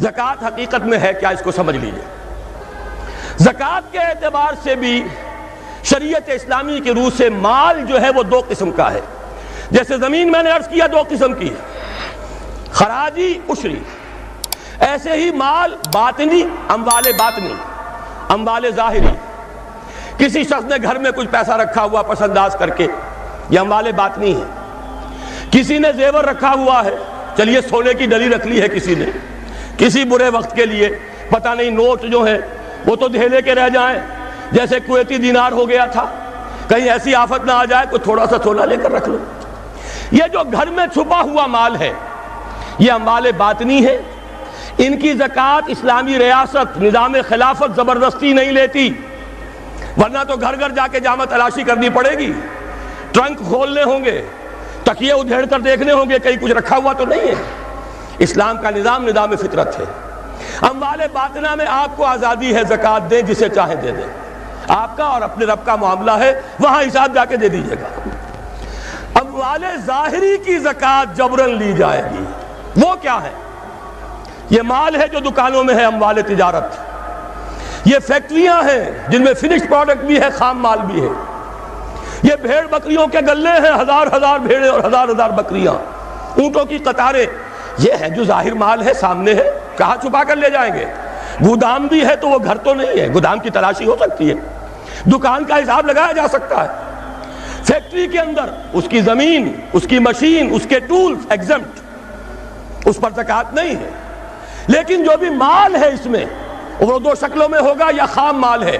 زکوٰۃ حقیقت میں ہے کیا، اس کو سمجھ لیجئے۔ زکوٰۃ کے اعتبار سے بھی شریعت اسلامی کی روح سے مال جو ہے وہ دو قسم کا ہے۔ جیسے زمین میں نے عرض کیا دو قسم کی ہے، خراجی عشری، ایسے ہی مال باطنی، اموال باطنی، اموال ظاہری۔ کسی شخص نے گھر میں کچھ پیسہ رکھا ہوا پس انداز کر کے، یہ اموال باطنی ہے۔ کسی نے زیور رکھا ہوا ہے، چلیے سونے کی ڈلی رکھ لی ہے کسی نے، کسی برے وقت کے لیے، پتہ نہیں نوٹ جو ہیں وہ تو دھیلے کے رہ جائیں، جیسے کویتی دینار ہو گیا تھا، کہیں ایسی آفت نہ آ جائے کوئی تھوڑا سا سونا لے کر رکھ لو۔ یہ جو گھر میں چھپا ہوا مال ہے یہ اموال باطنی ہے، ان کی زکوٰۃ اسلامی ریاست نظام خلافت زبردستی نہیں لیتی، ورنہ تو گھر گھر جا کے جامع تلاشی کرنی پڑے گی، ٹرنک کھولنے ہوں گے، تکیے ادھیڑ کر دیکھنے ہوں گے کہیں کچھ رکھا ہوا تو نہیں ہے۔ اسلام کا نظام نظام فطرت ہے۔ اموال باطنہ میں آپ کو آزادی ہے، زکوٰۃ دیں جسے چاہے دے دیں، آپ کا اور اپنے رب کا معاملہ ہے، وہاں حساب جا کے دے دیجیے گا۔ اموال ظاہری کی زکوٰۃ جبراً لی جائے گی۔ وہ کیا ہے؟ یہ مال ہے جو دکانوں میں ہے، اموال تجارت، یہ فیکٹریاں ہیں جن میں فنشڈ پروڈکٹ بھی ہے، خام مال بھی ہے، یہ بھیڑ بکریوں کے گلے ہیں، ہزار ہزار بھیڑیں اور ہزار ہزار بکریاں، اونٹوں کی قطاریں، یہ ہے جو ظاہر مال ہے، سامنے ہے، کہاں چھپا کر لے جائیں گے؟ گودام بھی ہے تو وہ گھر تو نہیں ہے، گودام کی تلاشی ہو سکتی ہے، دکان کا حساب لگایا جا سکتا ہے۔ فیکٹری کے اندر اس کی زمین، اس کی مشین، اس کے ٹولز ایگزمپٹ، اس پر زکوٰۃ نہیں ہے۔ لیکن جو بھی مال ہے اس میں وہ دو شکلوں میں ہوگا، یا خام مال ہے،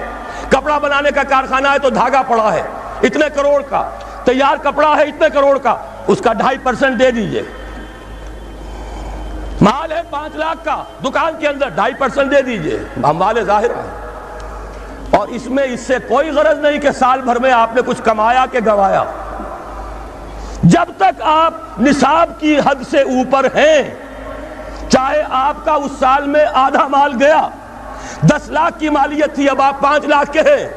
کپڑا بنانے کا کارخانہ ہے تو دھاگا پڑا ہے اتنے کروڑ کا، تیار کپڑا ہے اتنے کروڑ کا، اس کا 2.5% دے دیجئے۔ مال ہے 5 لاکھ کا، دکان کے اندر 2.5% دے دیجئے، اموال ظاہرہ ہے۔ اور اس میں اس سے کوئی غرض نہیں کہ سال بھر میں آپ نے کچھ کمایا کہ گوایا، جب تک آپ نصاب کی حد سے اوپر ہیں، چاہے آپ کا اس سال میں آدھا مال گیا، 10 لاکھ کی مالیت تھی، اب آپ 5 لاکھ کے ہیں،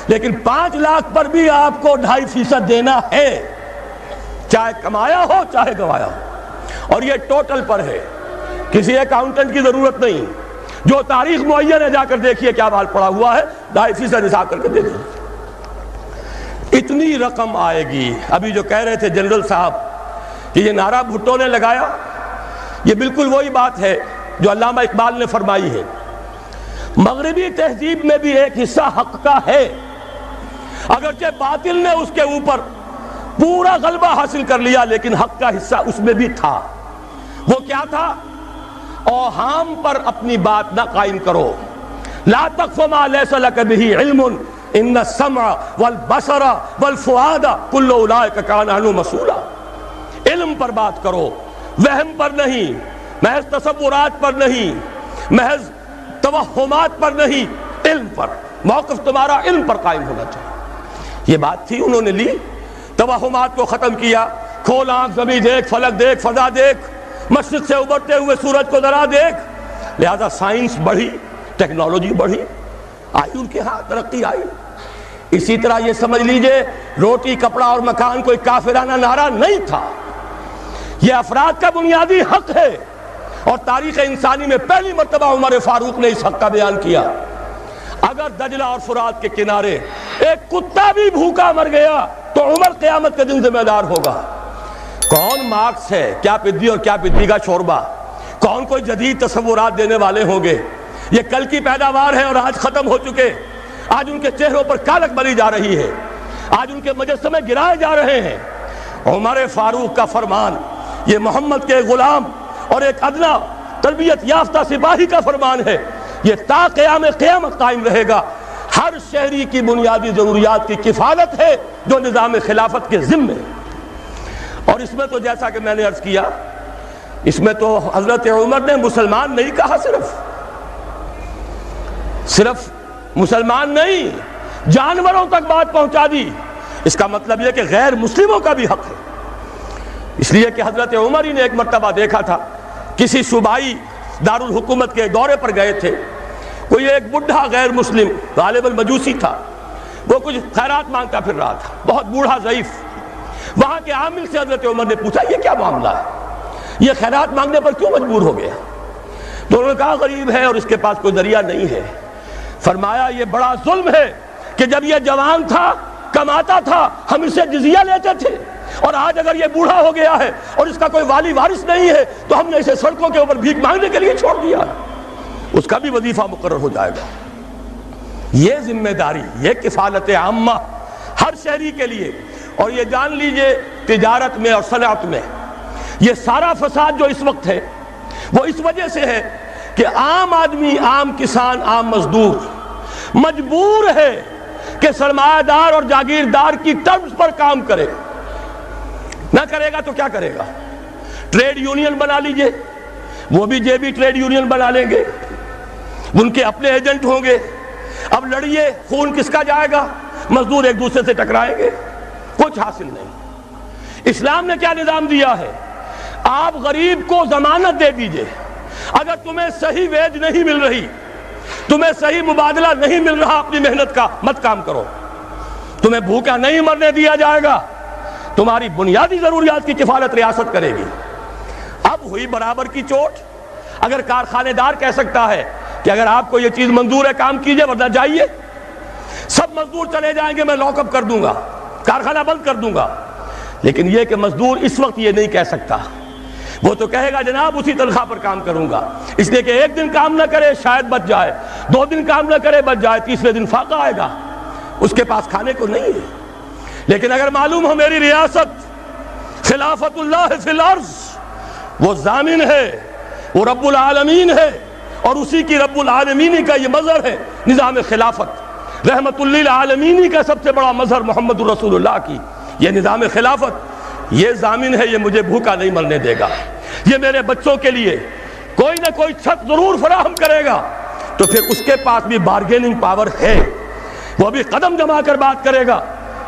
لیکن 5 لاکھ پر بھی آپ کو 2.5% دینا ہے، چاہے کمایا ہو چاہے گوایا ہو۔ اور یہ ٹوٹل پر ہے، کسی اکاؤنٹنٹ کی ضرورت نہیں، جو تاریخ معین ہے جا کر دیکھیے کیا مال پڑا ہوا ہے، 2.5% حساب کر کے دے دیں۔ اتنی رقم آئے گی۔ ابھی جو کہہ رہے تھے جنرل صاحب کہ یہ نعرہ بھٹو نے لگایا، یہ بالکل وہی بات ہے جو علامہ اقبال نے فرمائی ہے، مغربی تہذیب میں بھی ایک حصہ حق کا ہے، اگرچہ باطل نے اس کے اوپر پورا غلبہ حاصل کر لیا، لیکن حق کا حصہ اس میں بھی تھا۔ وہ کیا تھا؟ اوہام پر اپنی بات نہ قائم کرو، لا تقف ما لیس لک بہ علم ان السمع والبصر والفؤاد کل اولئک کان عنہ مسئولا۔ علم پر بات کرو، وہم پر نہیں، محض تصورات پر نہیں، محض توہمات پر نہیں، علم پر، موقف تمہارا علم پر قائم ہونا چاہیے۔ یہ بات تھی، انہوں نے لی، توہمات کو ختم کیا، کھول آنکھ، زمین دیکھ، فلک دیکھ، فضا دیکھ، مشرق سے ابھرتے ہوئے سورج کو ذرا دیکھ۔ لہذا سائنس بڑھی، ٹیکنالوجی بڑھی، آئی ان کے ہاں ترقی آئی۔ اسی طرح یہ سمجھ لیجئے روٹی، کپڑا اور مکان کوئی کافرانہ نعرہ نہیں تھا، یہ افراد کا بنیادی حق ہے، اور تاریخ انسانی میں پہلی مرتبہ عمر فاروق نے اس حق کا بیان کیا۔ اگر دجلہ اور فرات کے کنارے ایک کتا بھی بھوکا مر گیا تو عمر قیامت کے دن ذمہ دار ہوگا۔ کون مارکس ہے، کیا پدی اور کیا پدی کا شوربہ، کون کوئی جدید تصورات دینے والے ہوں گے؟ یہ کل کی پیداوار ہے اور آج ختم ہو چکے، آج ان کے چہروں پر کالک بری جا رہی ہے، آج ان کے مجسمے گرائے جا رہے ہیں۔ عمر فاروق کا فرمان، یہ محمد کے غلام اور ایک ادنا تربیت یافتہ سپاہی کا فرمان ہے، یہ تا قیام قیامت قائم رہے گا۔ ہر شہری کی بنیادی ضروریات کی کفالت ہے جو نظام خلافت کے ذمہ ہے۔ اور اس میں تو جیسا کہ میں نے عرض کیا، اس میں تو حضرت عمر نے مسلمان نہیں کہا، صرف مسلمان نہیں، جانوروں تک بات پہنچا دی۔ اس کا مطلب یہ کہ غیر مسلموں کا بھی حق ہے، اس لیے کہ حضرت عمر ہی نے ایک مرتبہ دیکھا تھا، کسی صوبائی دارالحکومت کے دورے پر گئے تھے، کوئی ایک بڑھا غیر مسلم غالباً مجوسی تھا، وہ کچھ خیرات مانگتا پھر رہا تھا، بہت بوڑھا ضعیف۔ وہاں کے عامل سے حضرت عمر نے پوچھا یہ کیا معاملہ ہے، یہ خیرات مانگنے پر کیوں مجبور ہو گیا؟ دونوں نے کہا غریب ہے اور اس کے پاس کوئی ذریعہ نہیں ہے۔ فرمایا یہ بڑا ظلم ہے کہ جب یہ جوان تھا، کماتا تھا، ہم اسے جزیہ لیتے تھے، اور آج اگر یہ بوڑھا ہو گیا ہے اور اس کا کوئی والی وارث نہیں ہے تو ہم نے اسے سڑکوں کے اوپر بھیک مانگنے کے لیے چھوڑ دیا، اس کا بھی وظیفہ مقرر ہو جائے گا۔ یہ ذمہ داری، یہ کفالت عامہ ہر شہری کے لیے۔ اور یہ جان لیجئے تجارت میں اور صنعت میں یہ سارا فساد جو اس وقت ہے وہ اس وجہ سے ہے کہ عام آدمی، عام کسان، عام مزدور مجبور ہے کہ سرمایہ دار اور جاگیردار کی طرز پر کام کرے۔ نہ کرے گا تو کیا کرے گا؟ ٹریڈ یونین بنا لیجئے، وہ بھی جیبی ٹریڈ یونین بنا لیں گے، ان کے اپنے ایجنٹ ہوں گے۔ اب لڑیے، خون کس کا جائے گا؟ مزدور ایک دوسرے سے ٹکرائیں گے، کچھ حاصل نہیں۔ اسلام نے کیا نظام دیا ہے؟ آپ غریب کو ضمانت دے دیجئے، اگر تمہیں صحیح ویج نہیں مل رہی، تمہیں صحیح مبادلہ نہیں مل رہا اپنی محنت کا، مت کام کرو، تمہیں بھوکا نہیں مرنے دیا جائے گا، تمہاری بنیادی ضروریات کی کفالت ریاست کرے گی۔ اب ہوئی برابر کی چوٹ۔ اگر کارخانے دار کہہ سکتا ہے کہ اگر آپ کو یہ چیز منظور ہے کام کیجئے ورنہ جائیے، سب مزدور چلے جائیں گے، میں لاک اپ کر دوں گا، کارخانہ بند کر دوں گا، لیکن یہ کہ مزدور اس وقت یہ نہیں کہہ سکتا، وہ تو کہے گا جناب اسی تنخواہ پر کام کروں گا، اس لیے کہ ایک دن کام نہ کرے شاید بچ جائے، 2 دن کام نہ کرے بچ جائے، تیسرے دن فاقہ آئے گا، اس کے پاس کھانے کو نہیں ہے۔ لیکن اگر معلوم ہو میری ریاست خلافت اللہ فی الارض، وہ ضامن ہے، وہ رب العالمین ہے، اور اسی کی رب العالمینی کا یہ مظہر ہے نظام خلافت، رحمت للعالمینی کا سب سے بڑا مظہر محمد رسول اللہ کی یہ نظام خلافت، یہ ضامن ہے، یہ مجھے بھوکا نہیں مرنے دے گا، یہ میرے بچوں کے لیے کوئی نہ کوئی چھت ضرور فراہم کرے گا، تو پھر اس کے پاس بھی بارگیننگ پاور ہے، وہ بھی قدم جما کر بات کرے گا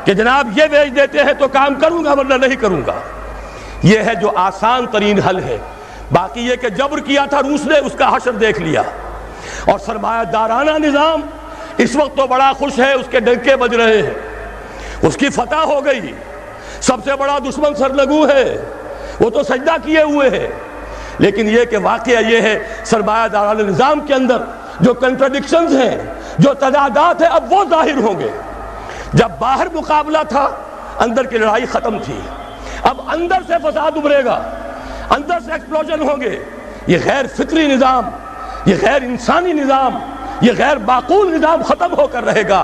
کہ جناب یہ بیچ دیتے ہیں تو کام کروں گا ورنہ نہیں کروں گا۔ یہ ہے جو آسان ترین حل ہے۔ باقی یہ کہ جبر کیا تھا روس نے، اس کا حشر دیکھ لیا، اور سرمایہ دارانہ نظام اس وقت تو بڑا خوش ہے، اس کے ڈنکے بج رہے ہیں، اس کی فتح ہو گئی، سب سے بڑا دشمن سرنگو ہے، وہ تو سجدہ کیے ہوئے ہے۔ لیکن یہ کہ واقعہ یہ ہے سرمایہ دارانہ نظام کے اندر جو کنٹرڈکشنز ہیں، جو تضادات ہیں، اب وہ ظاہر ہوں گے۔ جب باہر مقابلہ تھا، اندر کی لڑائی ختم تھی، اب اندر سے فساد ابھرے گا، اندر سے ایکسپلوژن ہوں گے۔ یہ غیر فطری نظام، یہ غیر انسانی نظام، یہ غیر معقول نظام ختم ہو کر رہے گا۔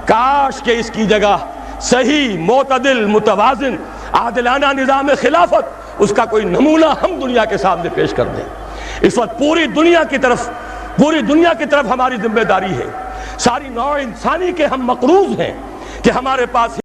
کاش کہ اس کی جگہ صحیح، معتدل، متوازن، عادلانہ نظام خلافت، اس کا کوئی نمونہ ہم دنیا کے سامنے پیش کر دیں۔ اس وقت پوری دنیا کی طرف ہماری ذمہ داری ہے، ساری نوع انسانی کے ہم مقروض ہیں کہ ہمارے پاس